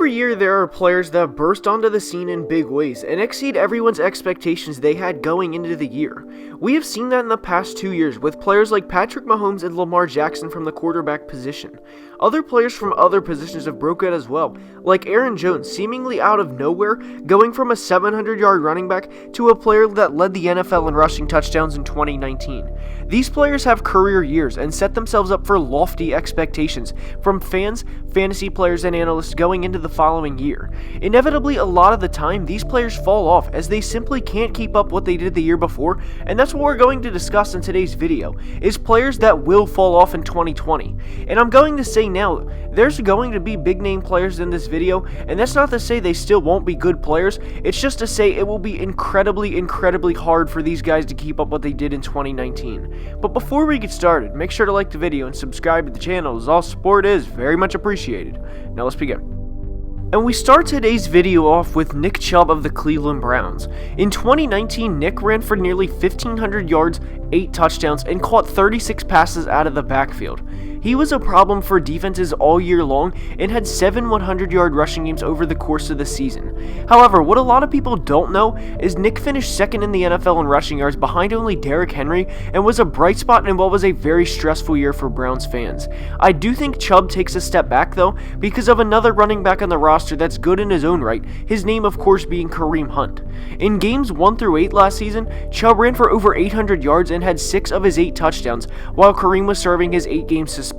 Every year there are players that burst onto the scene in big ways and exceed everyone's expectations they had going into the year. We have seen that in the past 2 years with players like Patrick Mahomes and Lamar Jackson from the quarterback position. Other players from other positions have broken out as well, like Aaron Jones seemingly out of nowhere, going from a 700-yard running back to a player that led the NFL in rushing touchdowns in 2019. These players have career years and set themselves up for lofty expectations from fans, fantasy players, and analysts going into the following year. Inevitably, a lot of the time, these players fall off as they simply can't keep up what they did the year before, and that's what we're going to discuss in today's video, is players that will fall off in 2020. And I'm going to say now, there's going to be big name players in this video, and that's not to say they still won't be good players, it's just to say it will be incredibly hard for these guys to keep up what they did in 2019. But before we get started, make sure to like the video and subscribe to the channel, as all support is very much appreciated. Now let's begin. And we start today's video off with Nick Chubb of the Cleveland Browns. In 2019, Nick ran for nearly 1,500 yards, 8 touchdowns, and caught 36 passes out of the backfield. He was a problem for defenses all year long and had 7 100-yard rushing games over the course of the season. However, what a lot of people don't know is Nick finished second in the NFL in rushing yards behind only Derrick Henry and was a bright spot in what was a very stressful year for Browns fans. I do think Chubb takes a step back though because of another running back on the roster that's good in his own right, his name of course being Kareem Hunt. In games 1 through 8 last season, Chubb ran for over 800 yards and had 6 of his 8 touchdowns, while Kareem was serving his 8-game suspension.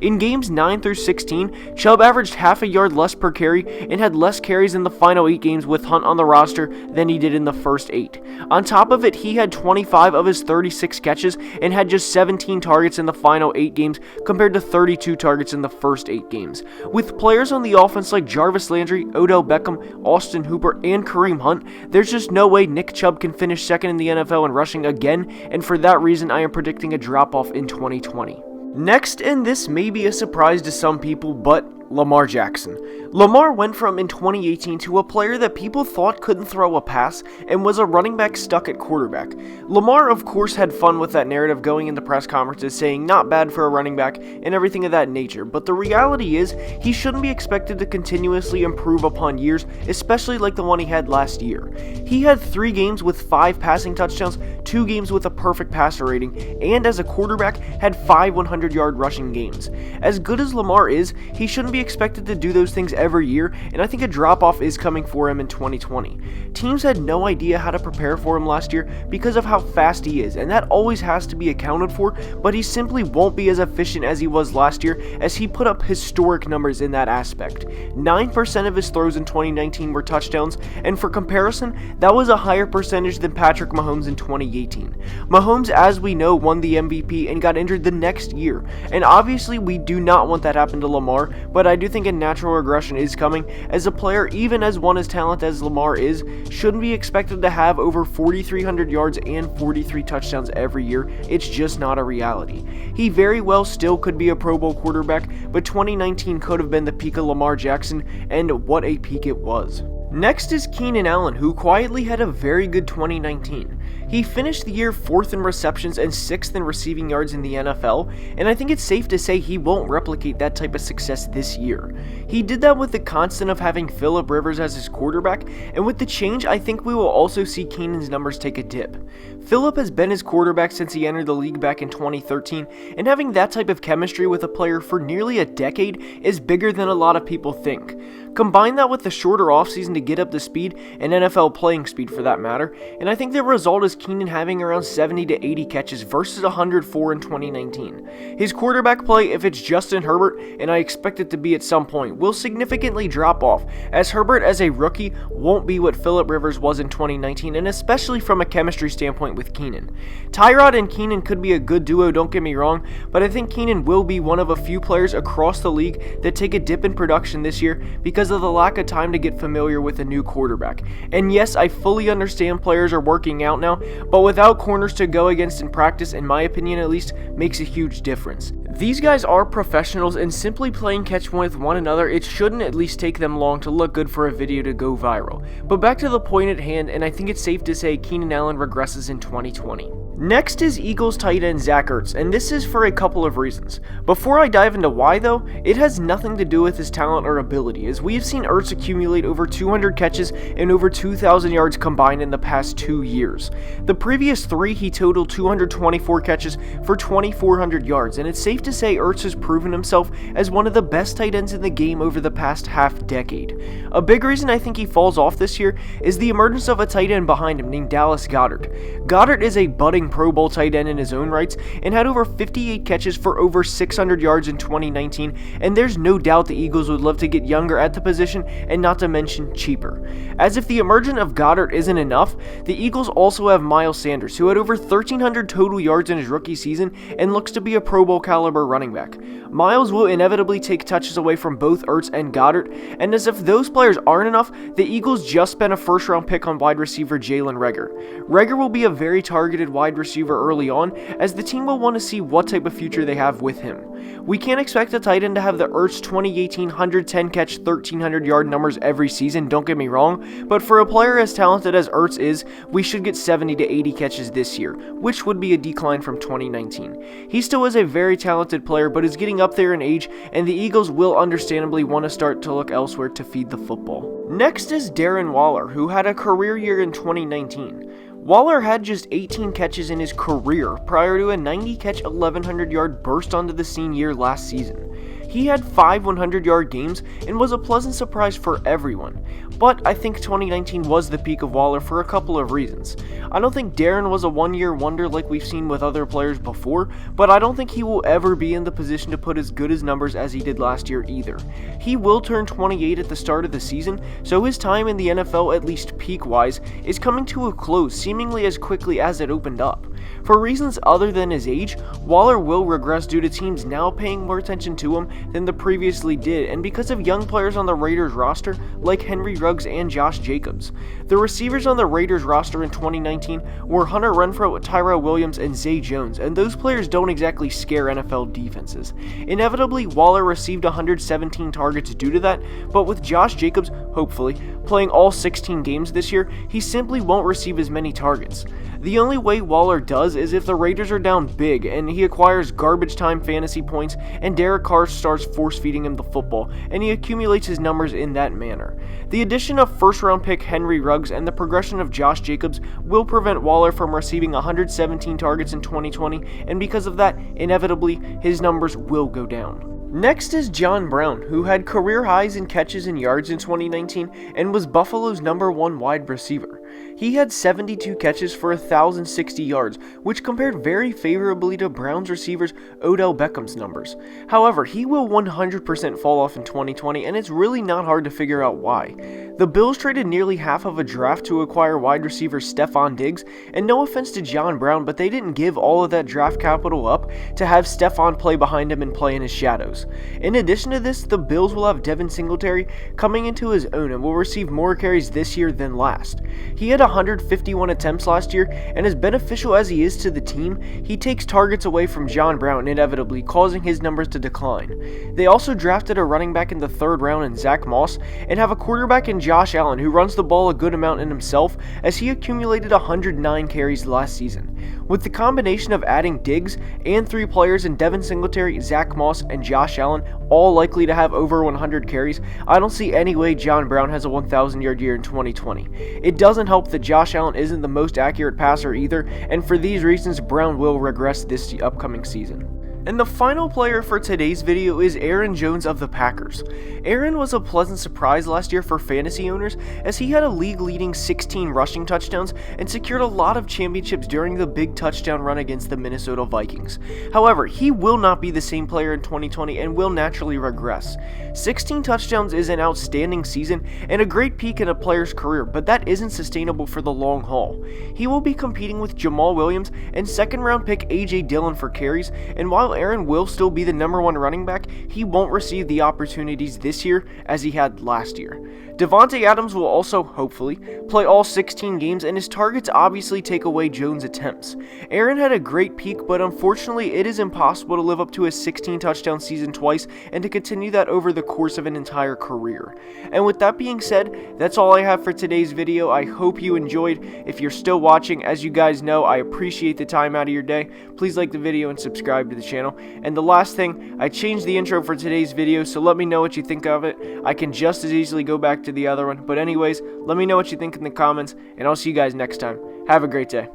In games 9 through 16, Chubb averaged half a yard less per carry and had less carries in the final 8 games with Hunt on the roster than he did in the first 8. On top of it, he had 25 of his 36 catches and had just 17 targets in the final 8 games compared to 32 targets in the first 8 games. With players on the offense like Jarvis Landry, Odell Beckham, Austin Hooper, and Kareem Hunt, there's just no way Nick Chubb can finish second in the NFL in rushing again, and for that reason I am predicting a drop-off in 2020. Next, and this may be a surprise to some people, but Lamar Jackson. Lamar went from in 2018 to a player that people thought couldn't throw a pass and was a running back stuck at quarterback. Lamar of course had fun with that narrative going into press conferences saying not bad for a running back and everything of that nature, but the reality is he shouldn't be expected to continuously improve upon years, especially like the one he had last year. He had 3 games with 5 passing touchdowns, 2 games with a perfect passer rating, and as a quarterback had 5 100-yard rushing games. As good as Lamar is, he shouldn't be expected to do those things every year, and I think a drop-off is coming for him in 2020. Teams had no idea how to prepare for him last year because of how fast he is, and that always has to be accounted for, but he simply won't be as efficient as he was last year, as he put up historic numbers in that aspect. 9% of his throws in 2019 were touchdowns, and for comparison, that was a higher percentage than Patrick Mahomes in 2018. Mahomes, as we know, won the MVP and got injured the next year, and obviously we do not want that to happen to Lamar, but I do think a natural regression is coming, as a player, even as one as talented as Lamar is, shouldn't be expected to have over 4,300 yards and 43 touchdowns every year. It's just not a reality. He very well still could be a Pro Bowl quarterback, but 2019 could have been the peak of Lamar Jackson, and what a peak it was. Next is Keenan Allen, who quietly had a very good 2019. He finished the year 4th in receptions and 6th in receiving yards in the NFL, and I think it's safe to say he won't replicate that type of success this year. He did that with the constant of having Phillip Rivers as his quarterback, and with the change, I think we will also see Keenan's numbers take a dip. Phillip has been his quarterback since he entered the league back in 2013, and having that type of chemistry with a player for nearly a decade is bigger than a lot of people think. Combine that with the shorter offseason to get up to speed, and NFL playing speed for that matter, and I think the result is Keenan having around 70 to 80 catches versus 104 in 2019. His quarterback play, if it's Justin Herbert, and I expect it to be at some point, will significantly drop off, as Herbert as a rookie won't be what Phillip Rivers was in 2019, and especially from a chemistry standpoint with Keenan. Tyrod and Keenan could be a good duo, don't get me wrong, but I think Keenan will be one of a few players across the league that take a dip in production this year because of the lack of time to get familiar with a new quarterback. And yes, I fully understand players are working out now, but without corners to go against in practice, in my opinion at least, makes a huge difference. These guys are professionals, and simply playing catch with one another, it shouldn't at least take them long to look good for a video to go viral. But back to the point at hand, and I think it's safe to say Keenan Allen regresses in 2020. Next is Eagles tight end Zach Ertz, and this is for a couple of reasons. Before I dive into why though, it has nothing to do with his talent or ability, as we have seen Ertz accumulate over 200 catches and over 2,000 yards combined in the past 2 years. The previous 3 he totaled 224 catches for 2,400 yards, and it's safe to say Ertz has proven himself as one of the best tight ends in the game over the past half decade. A big reason I think he falls off this year is the emergence of a tight end behind him named Dallas Goedert. Goedert is a budding Pro Bowl tight end in his own rights and had over 58 catches for over 600 yards in 2019, and there's no doubt the Eagles would love to get younger at the position and not to mention cheaper. As if the emergence of Goedert isn't enough, the Eagles also have Miles Sanders, who had over 1,300 total yards in his rookie season and looks to be a Pro Bowl caliber running back. Miles will inevitably take touches away from both Ertz and Goedert, and as if those players aren't enough, the Eagles just spent a first-round pick on wide receiver Jalen Reagor. Reagor will be a very targeted wide receiver early on, as the team will want to see what type of future they have with him. We can't expect a tight end to have the Ertz 2018 110 catch 1,300 yard numbers every season, don't get me wrong, but for a player as talented as Ertz is, we should get 70 to 80 catches this year, which would be a decline from 2019. He still is a very talented player, but is getting up there in age, and the Eagles will understandably want to start to look elsewhere to feed the football. Next is Darren Waller, who had a career year in 2019. Waller had just 18 catches in his career prior to a 90-catch, 1,100-yard burst onto the scene year last season. He had 5 100-yard games and was a pleasant surprise for everyone, but I think 2019 was the peak of Waller for a couple of reasons. I don't think Darren was a one-year wonder like we've seen with other players before, but I don't think he will ever be in the position to put as good as numbers as he did last year either. He will turn 28 at the start of the season, so his time in the NFL, at least peak-wise, is coming to a close seemingly as quickly as it opened up. For reasons other than his age, Waller will regress due to teams now paying more attention to him than they previously did, and because of young players on the Raiders roster like Henry Ruggs and Josh Jacobs. The receivers on the Raiders roster in 2019 were Hunter Renfrow, Tyrell Williams, and Zay Jones, and those players don't exactly scare NFL defenses. Inevitably, Waller received 117 targets due to that, but with Josh Jacobs, hopefully, playing all 16 games this year, he simply won't receive as many targets. The only way Waller does is if the Raiders are down big and he acquires garbage time fantasy points and Derek Carr starts force-feeding him the football, and he accumulates his numbers in that manner. The addition of first-round pick Henry Ruggs and the progression of Josh Jacobs will prevent Waller from receiving 117 targets in 2020, and because of that, inevitably, his numbers will go down. Next is John Brown, who had career highs in catches and yards in 2019 and was Buffalo's #1 wide receiver. He had 72 catches for 1,060 yards, which compared very favorably to Browns receivers Odell Beckham's numbers. However, he will 100% fall off in 2020, and it's really not hard to figure out why. The Bills traded nearly half of a draft to acquire wide receiver Stephon Diggs, and no offense to John Brown, but they didn't give all of that draft capital up to have Stephon play behind him and play in his shadows. In addition to this, the Bills will have Devin Singletary coming into his own and will receive more carries this year than last. He had 151 attempts last year, and as beneficial as he is to the team, he takes targets away from John Brown, inevitably causing his numbers to decline. They also drafted a running back in the 3rd round in Zach Moss, and have a quarterback in Josh Allen who runs the ball a good amount in himself, as he accumulated 109 carries last season. With the combination of adding Diggs and 3 players in Devin Singletary, Zach Moss, and Josh Allen, all likely to have over 100 carries, I don't see any way John Brown has a 1,000-yard year in 2020. It doesn't help that Josh Allen isn't the most accurate passer either, and for these reasons, Brown will regress this upcoming season. And the final player for today's video is Aaron Jones of the Packers. Aaron was a pleasant surprise last year for fantasy owners, as he had a league-leading 16 rushing touchdowns and secured a lot of championships during the big touchdown run against the Minnesota Vikings. However, he will not be the same player in 2020 and will naturally regress. 16 touchdowns is an outstanding season and a great peak in a player's career, but that isn't sustainable for the long haul. He will be competing with Jamal Williams and 2nd-round pick A.J. Dillon for carries, and while Aaron will still be the #1 running back, he won't receive the opportunities this year as he had last year. Devontae Adams will also, hopefully, play all 16 games, and his targets obviously take away Jones' attempts. Aaron had a great peak, but unfortunately it is impossible to live up to his 16-touchdown season twice and to continue that over the course of an entire career. And with that being said, that's all I have for today's video. I hope you enjoyed. If you're still watching, as you guys know, I appreciate the time out of your day. Please like the video and subscribe to the channel. And the last thing, I changed the intro for today's video, so let me know what you think of it. I can just as easily go back to the other one, but anyways, let me know what you think in the comments, and I'll see you guys next time. Have a great day.